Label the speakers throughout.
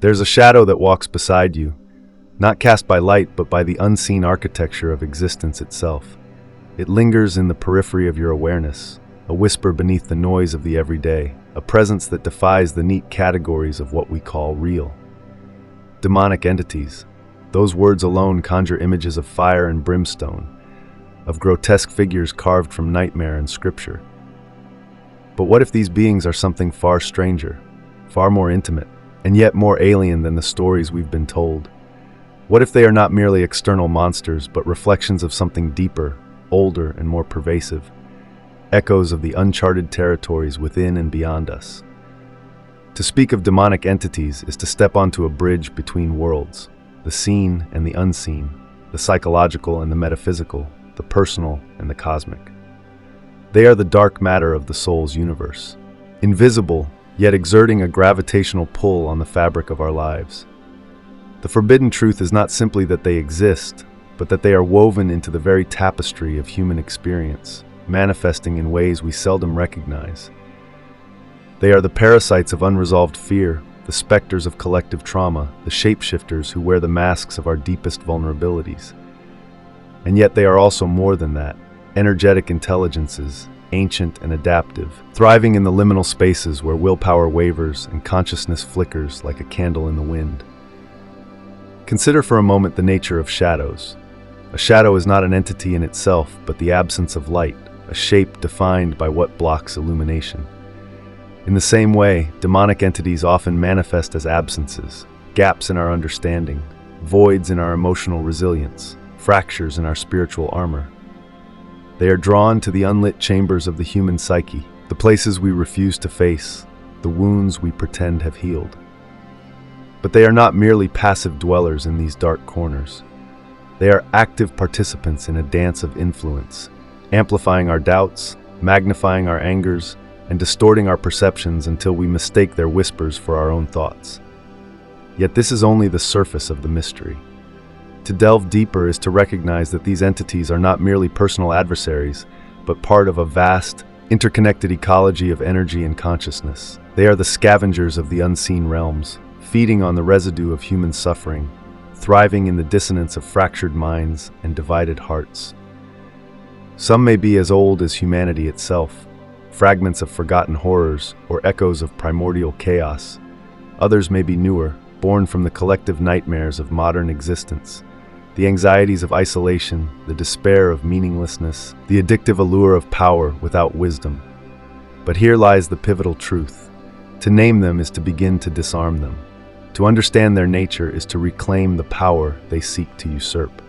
Speaker 1: There's a shadow that walks beside you, not cast by light, but by the unseen architecture of existence itself. It lingers in the periphery of your awareness, a whisper beneath the noise of the everyday, a presence that defies the neat categories of what we call real. Demonic entities. Those words alone conjure images of fire and brimstone, of grotesque figures carved from nightmare and scripture. But what if these beings are something far stranger, far more intimate, and yet more alien than the stories we've been told? What if they are not merely external monsters, but reflections of something deeper, older, and more pervasive, echoes of the uncharted territories within and beyond us? To speak of demonic entities is to step onto a bridge between worlds, the seen and the unseen, the psychological and the metaphysical, the personal and the cosmic. They are the dark matter of the soul's universe, invisible, yet exerting a gravitational pull on the fabric of our lives. The forbidden truth is not simply that they exist, but that they are woven into the very tapestry of human experience, manifesting in ways we seldom recognize. They are the parasites of unresolved fear, the specters of collective trauma, the shapeshifters who wear the masks of our deepest vulnerabilities. And yet they are also more than that, energetic intelligences, ancient and adaptive, thriving in the liminal spaces where willpower wavers and consciousness flickers like a candle in the wind. Consider for a moment the nature of shadows. A shadow is not an entity in itself, but the absence of light, a shape defined by what blocks illumination. In the same way, demonic entities often manifest as absences, gaps in our understanding, voids in our emotional resilience, fractures in our spiritual armor. They are drawn to the unlit chambers of the human psyche, the places we refuse to face, the wounds we pretend have healed. But they are not merely passive dwellers in these dark corners. They are active participants in a dance of influence, amplifying our doubts, magnifying our angers, and distorting our perceptions until we mistake their whispers for our own thoughts. Yet this is only the surface of the mystery. To delve deeper is to recognize that these entities are not merely personal adversaries, but part of a vast, interconnected ecology of energy and consciousness. They are the scavengers of the unseen realms, feeding on the residue of human suffering, thriving in the dissonance of fractured minds and divided hearts. Some may be as old as humanity itself, fragments of forgotten horrors or echoes of primordial chaos. Others may be newer, born from the collective nightmares of modern existence, the anxieties of isolation, the despair of meaninglessness, the addictive allure of power without wisdom. But here lies the pivotal truth. To name them is to begin to disarm them. To understand their nature is to reclaim the power they seek to usurp.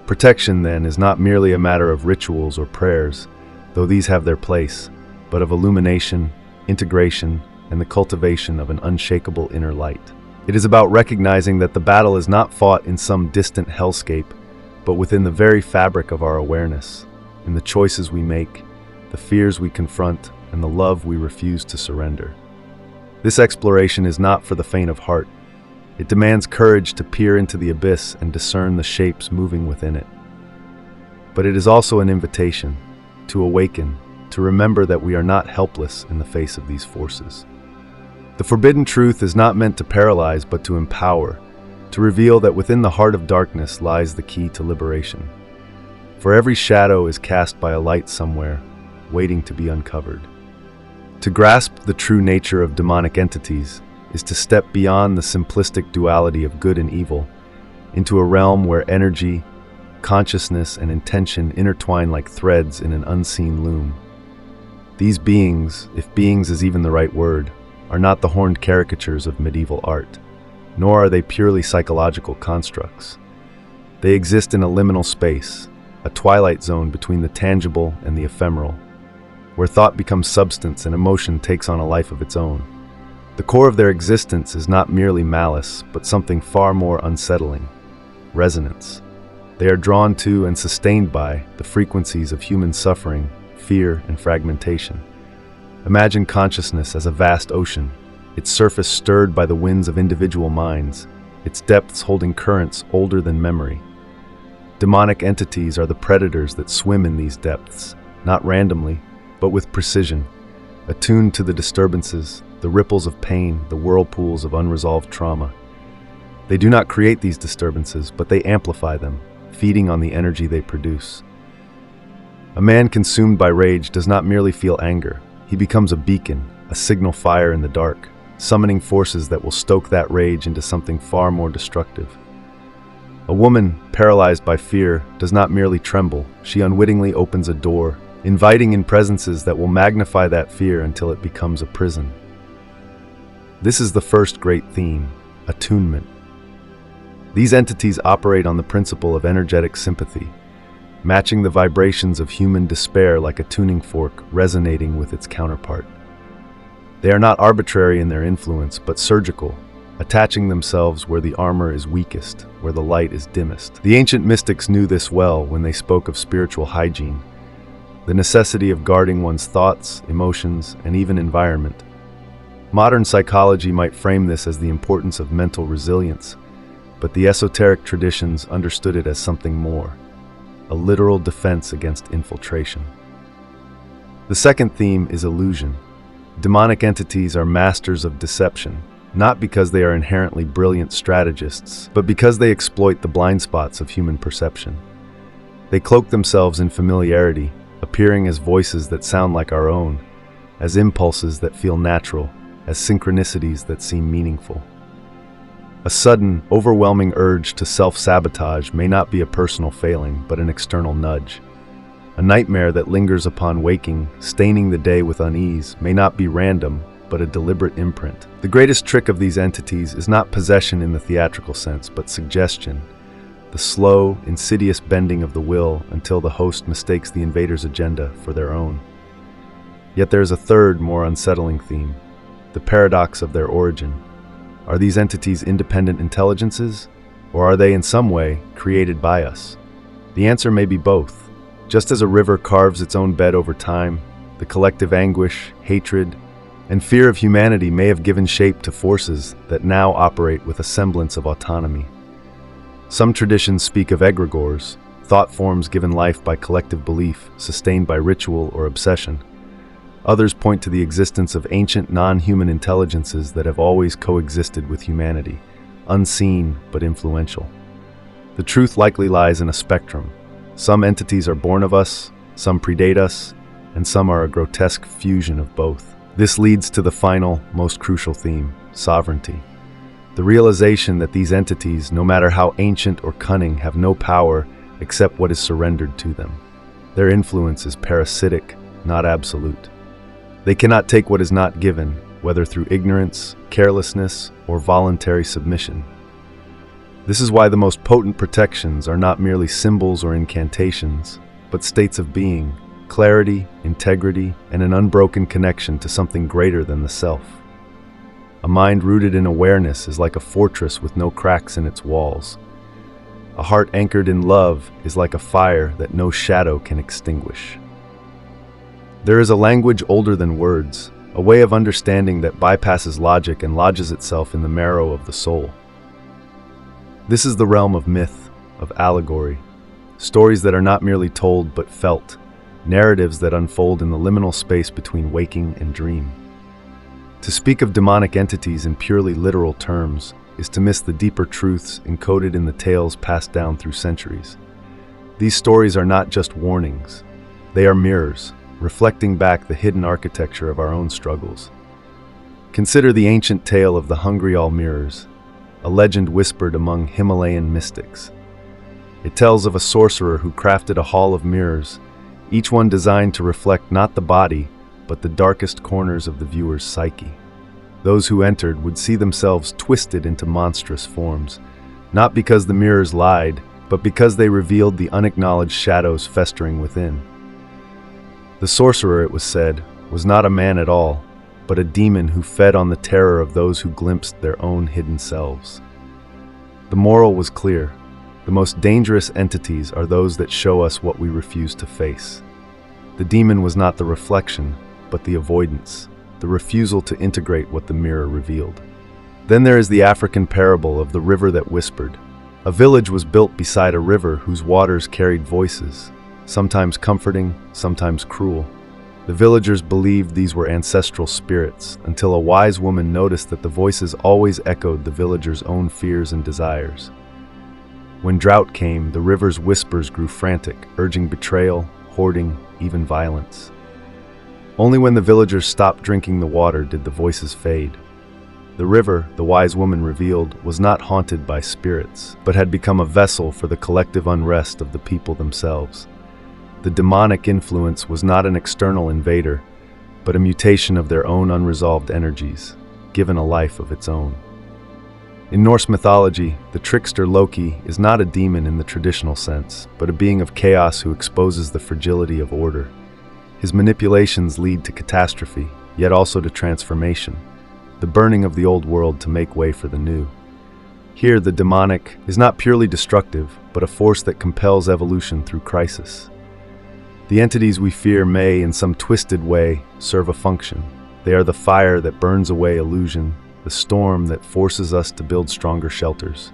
Speaker 1: Protection, then, is not merely a matter of rituals or prayers, though these have their place, but of illumination, integration, and the cultivation of an unshakable inner light. It is about recognizing that the battle is not fought in some distant hellscape, but within the very fabric of our awareness, in the choices we make, the fears we confront, and the love we refuse to surrender. This exploration is not for the faint of heart. It demands courage to peer into the abyss and discern the shapes moving within it. But it is also an invitation to awaken, to remember that we are not helpless in the face of these forces. The forbidden truth is not meant to paralyze, but to empower, to reveal that within the heart of darkness lies the key to liberation. For every shadow is cast by a light somewhere, waiting to be uncovered. To grasp the true nature of demonic entities is to step beyond the simplistic duality of good and evil into a realm where energy, consciousness, and intention intertwine like threads in an unseen loom. These beings, if beings is even the right word, are not the horned caricatures of medieval art, nor are they purely psychological constructs. They exist in a liminal space, a twilight zone between the tangible and the ephemeral, where thought becomes substance and emotion takes on a life of its own. The core of their existence is not merely malice, but something far more unsettling: resonance. They are drawn to and sustained by the frequencies of human suffering, fear, and fragmentation. Imagine consciousness as a vast ocean, its surface stirred by the winds of individual minds, its depths holding currents older than memory. Demonic entities are the predators that swim in these depths, not randomly, but with precision, attuned to the disturbances, the ripples of pain, the whirlpools of unresolved trauma. They do not create these disturbances, but they amplify them, feeding on the energy they produce. A man consumed by rage does not merely feel anger. He becomes a beacon, a signal fire in the dark, summoning forces that will stoke that rage into something far more destructive. A woman, paralyzed by fear, does not merely tremble. She unwittingly opens a door, inviting in presences that will magnify that fear until it becomes a prison. This is the first great theme, attunement. These entities operate on the principle of energetic sympathy, matching the vibrations of human despair like a tuning fork resonating with its counterpart. They are not arbitrary in their influence, but surgical, attaching themselves where the armor is weakest, where the light is dimmest. The ancient mystics knew this well when they spoke of spiritual hygiene, the necessity of guarding one's thoughts, emotions, and even environment. Modern psychology might frame this as the importance of mental resilience, but the esoteric traditions understood it as something more, a literal defense against infiltration. The second theme is illusion. Demonic entities are masters of deception, not because they are inherently brilliant strategists, but because they exploit the blind spots of human perception. They cloak themselves in familiarity, appearing as voices that sound like our own, as impulses that feel natural, as synchronicities that seem meaningful. A sudden, overwhelming urge to self-sabotage may not be a personal failing, but an external nudge. A nightmare that lingers upon waking, staining the day with unease, may not be random, but a deliberate imprint. The greatest trick of these entities is not possession in the theatrical sense, but suggestion, the slow, insidious bending of the will until the host mistakes the invader's agenda for their own. Yet there is a third, more unsettling theme, the paradox of their origin. Are these entities independent intelligences, or are they in some way created by us? The answer may be both. Just as a river carves its own bed over time, the collective anguish, hatred, and fear of humanity may have given shape to forces that now operate with a semblance of autonomy. Some traditions speak of egregores, thought forms given life by collective belief, sustained by ritual or obsession. Others point to the existence of ancient non-human intelligences that have always coexisted with humanity, unseen but influential. The truth likely lies in a spectrum. Some entities are born of us, some predate us, and some are a grotesque fusion of both. This leads to the final, most crucial theme, sovereignty. The realization that these entities, no matter how ancient or cunning, have no power except what is surrendered to them. Their influence is parasitic, not absolute. They cannot take what is not given, whether through ignorance, carelessness, or voluntary submission. This is why the most potent protections are not merely symbols or incantations, but states of being, clarity, integrity, and an unbroken connection to something greater than the self. A mind rooted in awareness is like a fortress with no cracks in its walls. A heart anchored in love is like a fire that no shadow can extinguish. There is a language older than words, a way of understanding that bypasses logic and lodges itself in the marrow of the soul. This is the realm of myth, of allegory, stories that are not merely told but felt, narratives that unfold in the liminal space between waking and dream. To speak of demonic entities in purely literal terms is to miss the deeper truths encoded in the tales passed down through centuries. These stories are not just warnings, they are mirrors, reflecting back the hidden architecture of our own struggles. Consider the ancient tale of the Hungryal mirrors, a legend whispered among Himalayan mystics. It tells of a sorcerer who crafted a hall of mirrors, each one designed to reflect not the body, but the darkest corners of the viewer's psyche. Those who entered would see themselves twisted into monstrous forms, not because the mirrors lied, but because they revealed the unacknowledged shadows festering within. The sorcerer, it was said, was not a man at all, but a demon who fed on the terror of those who glimpsed their own hidden selves. The moral was clear. The most dangerous entities are those that show us what we refuse to face. The demon was not the reflection, but the avoidance, the refusal to integrate what the mirror revealed. Then there is the African parable of the river that whispered. A village was built beside a river whose waters carried voices, sometimes comforting, sometimes cruel. The villagers believed these were ancestral spirits until a wise woman noticed that the voices always echoed the villagers' own fears and desires. When drought came, the river's whispers grew frantic, urging betrayal, hoarding, even violence. Only when the villagers stopped drinking the water did the voices fade. The river, the wise woman revealed, was not haunted by spirits, but had become a vessel for the collective unrest of the people themselves. The demonic influence was not an external invader, but a mutation of their own unresolved energies, given a life of its own. In Norse mythology, the trickster Loki is not a demon in the traditional sense, but a being of chaos who exposes the fragility of order. His manipulations lead to catastrophe, yet also to transformation, the burning of the old world to make way for the new. Here, the demonic is not purely destructive, but a force that compels evolution through crisis. The entities we fear may, in some twisted way, serve a function. They are the fire that burns away illusion, the storm that forces us to build stronger shelters.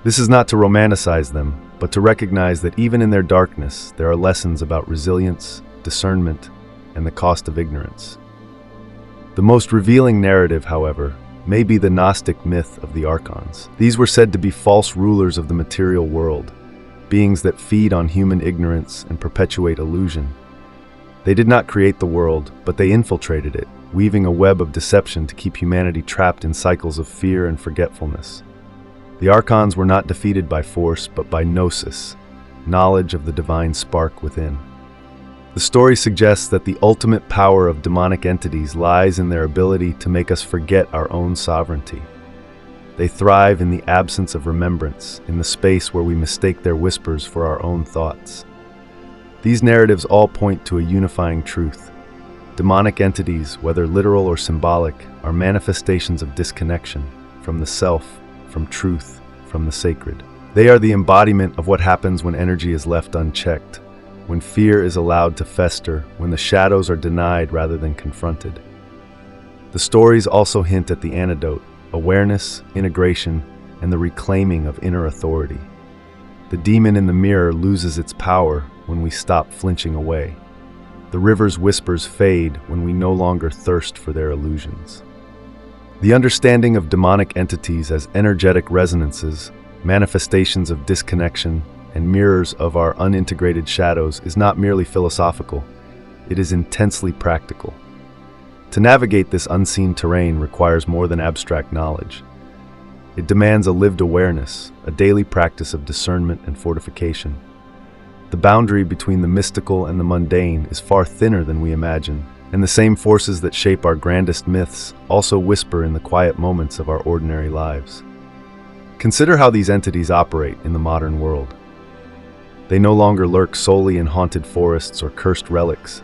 Speaker 1: This is not to romanticize them, but to recognize that even in their darkness, there are lessons about resilience, discernment, and the cost of ignorance. The most revealing narrative, however, may be the Gnostic myth of the Archons. These were said to be false rulers of the material world, beings that feed on human ignorance and perpetuate illusion. They did not create the world, but they infiltrated it, weaving a web of deception to keep humanity trapped in cycles of fear and forgetfulness. The Archons were not defeated by force, but by gnosis, knowledge of the divine spark within. The story suggests that the ultimate power of demonic entities lies in their ability to make us forget our own sovereignty. They thrive in the absence of remembrance, in the space where we mistake their whispers for our own thoughts. These narratives all point to a unifying truth. Demonic entities, whether literal or symbolic, are manifestations of disconnection from the self, from truth, from the sacred. They are the embodiment of what happens when energy is left unchecked, when fear is allowed to fester, when the shadows are denied rather than confronted. The stories also hint at the antidote: awareness, integration, and the reclaiming of inner authority. The demon in the mirror loses its power when we stop flinching away. The river's whispers fade when we no longer thirst for their illusions. The understanding of demonic entities as energetic resonances, manifestations of disconnection, and mirrors of our unintegrated shadows is not merely philosophical, it is intensely practical. To navigate this unseen terrain requires more than abstract knowledge. It demands a lived awareness, a daily practice of discernment and fortification. The boundary between the mystical and the mundane is far thinner than we imagine, and the same forces that shape our grandest myths also whisper in the quiet moments of our ordinary lives. Consider how these entities operate in the modern world. They no longer lurk solely in haunted forests or cursed relics.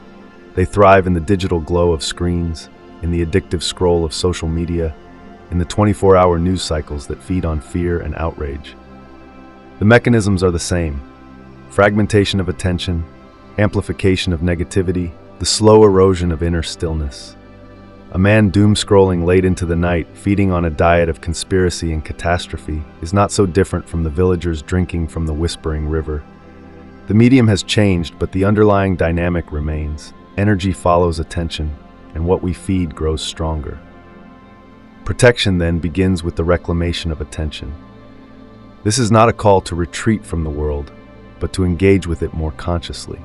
Speaker 1: They thrive in the digital glow of screens, in the addictive scroll of social media, in the 24-hour news cycles that feed on fear and outrage. The mechanisms are the same: fragmentation of attention, amplification of negativity, the slow erosion of inner stillness. A man doom-scrolling late into the night, feeding on a diet of conspiracy and catastrophe, is not so different from the villagers drinking from the whispering river. The medium has changed, but the underlying dynamic remains. Energy follows attention, and what we feed grows stronger. Protection then begins with the reclamation of attention. This is not a call to retreat from the world, but to engage with it more consciously.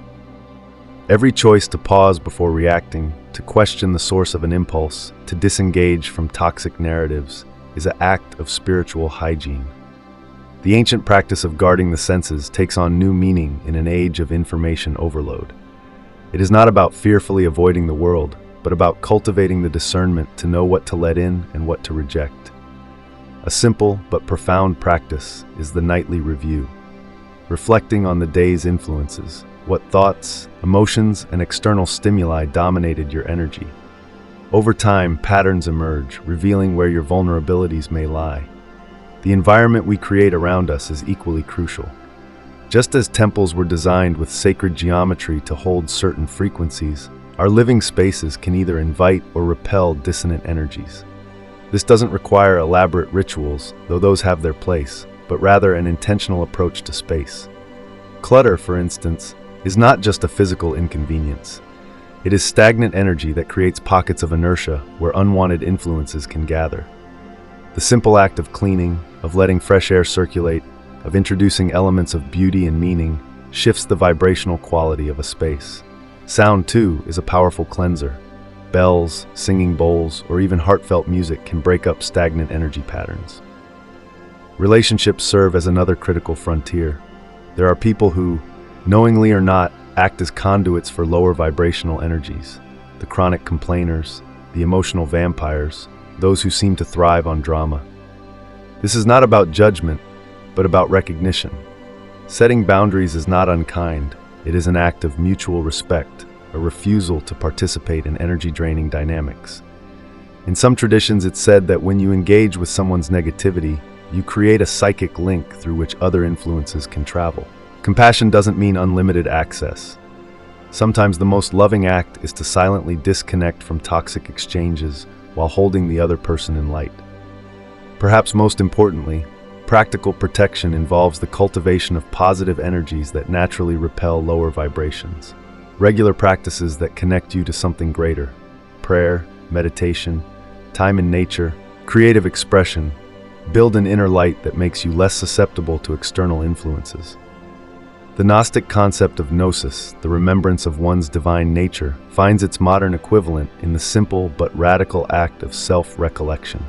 Speaker 1: Every choice to pause before reacting, to question the source of an impulse, to disengage from toxic narratives, is an act of spiritual hygiene. The ancient practice of guarding the senses takes on new meaning in an age of information overload. It is not about fearfully avoiding the world, but about cultivating the discernment to know what to let in and what to reject. A simple but profound practice is the nightly review, reflecting on the day's influences, what thoughts, emotions, and external stimuli dominated your energy. Over time, patterns emerge, revealing where your vulnerabilities may lie. The environment we create around us is equally crucial. Just as temples were designed with sacred geometry to hold certain frequencies, our living spaces can either invite or repel dissonant energies. This doesn't require elaborate rituals, though those have their place, but rather an intentional approach to space. Clutter, for instance, is not just a physical inconvenience. It is stagnant energy that creates pockets of inertia where unwanted influences can gather. The simple act of cleaning, of letting fresh air circulate, of introducing elements of beauty and meaning shifts the vibrational quality of a space. Sound, too, is a powerful cleanser. Bells, singing bowls, or even heartfelt music can break up stagnant energy patterns. Relationships serve as another critical frontier. There are people who, knowingly or not, act as conduits for lower vibrational energies. The chronic complainers, the emotional vampires, those who seem to thrive on drama. This is not about judgment, but about recognition. Setting boundaries is not unkind. It is an act of mutual respect, a refusal to participate in energy-draining dynamics. In some traditions, it's said that when you engage with someone's negativity, you create a psychic link through which other influences can travel. Compassion doesn't mean unlimited access. Sometimes the most loving act is to silently disconnect from toxic exchanges while holding the other person in light. Perhaps most importantly, practical protection involves the cultivation of positive energies that naturally repel lower vibrations. Regular practices that connect you to something greater. Prayer, meditation, time in nature, creative expression, build an inner light that makes you less susceptible to external influences. The Gnostic concept of gnosis, the remembrance of one's divine nature, finds its modern equivalent in the simple but radical act of self-recollection.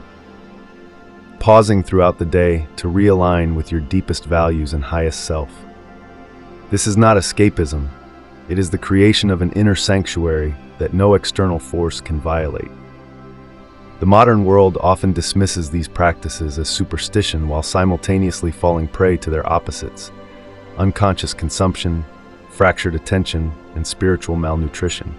Speaker 1: Pausing throughout the day to realign with your deepest values and highest self. This is not escapism. It is the creation of an inner sanctuary that no external force can violate. The modern world often dismisses these practices as superstition while simultaneously falling prey to their opposites: unconscious consumption, fractured attention, and spiritual malnutrition.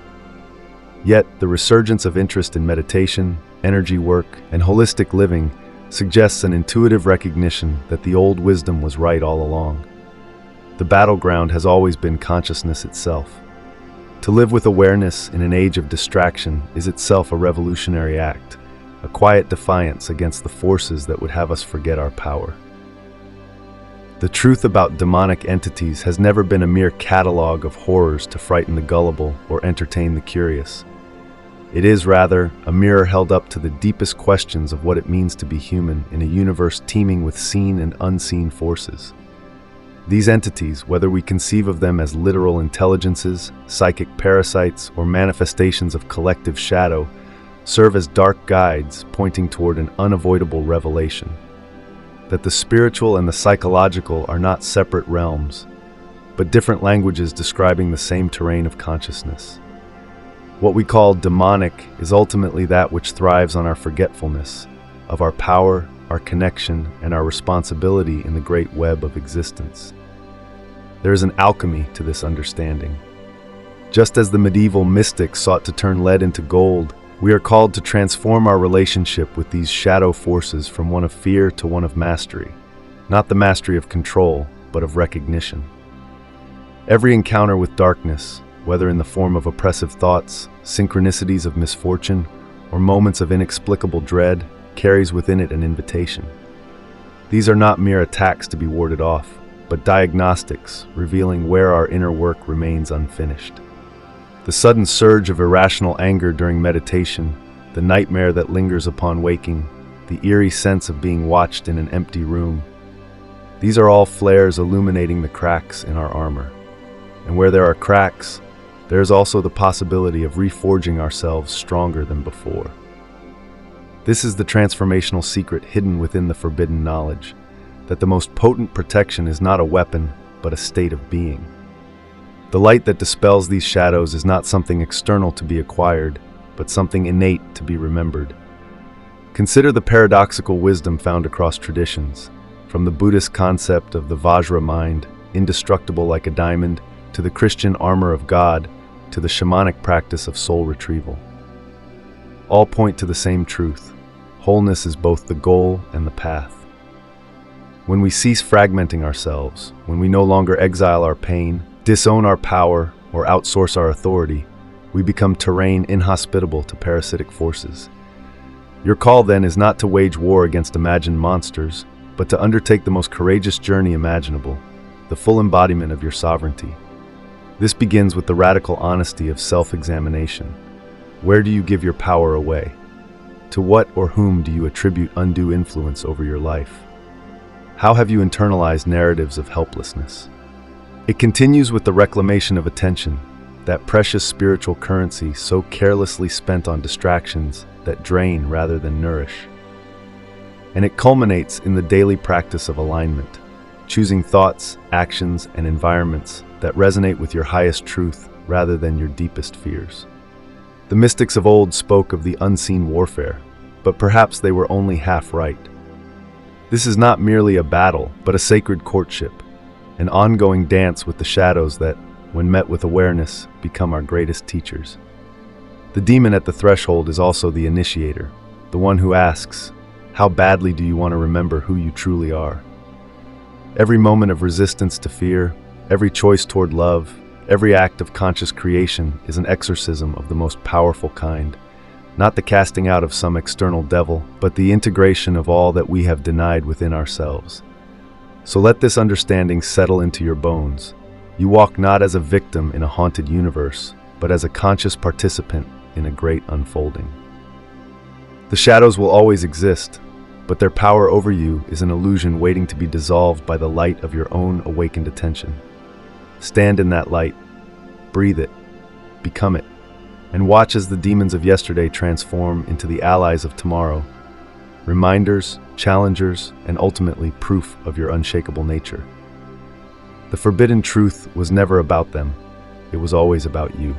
Speaker 1: Yet, the resurgence of interest in meditation, energy work, and holistic living suggests an intuitive recognition that the old wisdom was right all along. The battleground has always been consciousness itself. To live with awareness in an age of distraction is itself a revolutionary act, a quiet defiance against the forces that would have us forget our power. The truth about demonic entities has never been a mere catalog of horrors to frighten the gullible or entertain the curious. It is, rather, a mirror held up to the deepest questions of what it means to be human in a universe teeming with seen and unseen forces. These entities, whether we conceive of them as literal intelligences, psychic parasites, or manifestations of collective shadow, serve as dark guides pointing toward an unavoidable revelation: that the spiritual and the psychological are not separate realms, but different languages describing the same terrain of consciousness. What we call demonic is ultimately that which thrives on our forgetfulness of our power, our connection, and our responsibility in the great web of existence. There is an alchemy to this understanding. Just as the medieval mystics sought to turn lead into gold, we are called to transform our relationship with these shadow forces from one of fear to one of mastery, not the mastery of control, but of recognition. Every encounter with darkness, whether in the form of oppressive thoughts, synchronicities of misfortune, or moments of inexplicable dread, carries within it an invitation. These are not mere attacks to be warded off, but diagnostics revealing where our inner work remains unfinished. The sudden surge of irrational anger during meditation, the nightmare that lingers upon waking, the eerie sense of being watched in an empty room. These are all flares illuminating the cracks in our armor. And where there are cracks, there is also the possibility of reforging ourselves stronger than before. This is the transformational secret hidden within the forbidden knowledge, that the most potent protection is not a weapon, but a state of being. The light that dispels these shadows is not something external to be acquired, but something innate to be remembered. Consider the paradoxical wisdom found across traditions, from the Buddhist concept of the Vajra mind, indestructible like a diamond, to the Christian armor of God, to the shamanic practice of soul retrieval. All point to the same truth: wholeness is both the goal and the path. When we cease fragmenting ourselves, when we no longer exile our pain, disown our power, or outsource our authority, we become terrain inhospitable to parasitic forces. Your call then is not to wage war against imagined monsters, but to undertake the most courageous journey imaginable, the full embodiment of your sovereignty. This begins with the radical honesty of self-examination. Where do you give your power away? To what or whom do you attribute undue influence over your life? How have you internalized narratives of helplessness? It continues with the reclamation of attention, that precious spiritual currency so carelessly spent on distractions that drain rather than nourish. And it culminates in the daily practice of alignment, choosing thoughts, actions, and environments that resonate with your highest truth rather than your deepest fears. The mystics of old spoke of the unseen warfare, but perhaps they were only half right. This is not merely a battle, but a sacred courtship, an ongoing dance with the shadows that, when met with awareness, become our greatest teachers. The demon at the threshold is also the initiator, the one who asks, how badly do you want to remember who you truly are? Every moment of resistance to fear, every choice toward love, every act of conscious creation is an exorcism of the most powerful kind, not the casting out of some external devil, but the integration of all that we have denied within ourselves. So let this understanding settle into your bones. You walk not as a victim in a haunted universe, but as a conscious participant in a great unfolding. The shadows will always exist, but their power over you is an illusion waiting to be dissolved by the light of your own awakened attention. Stand in that light, breathe it, become it, and watch as the demons of yesterday transform into the allies of tomorrow, reminders, challengers, and ultimately proof of your unshakable nature. The forbidden truth was never about them, it was always about you.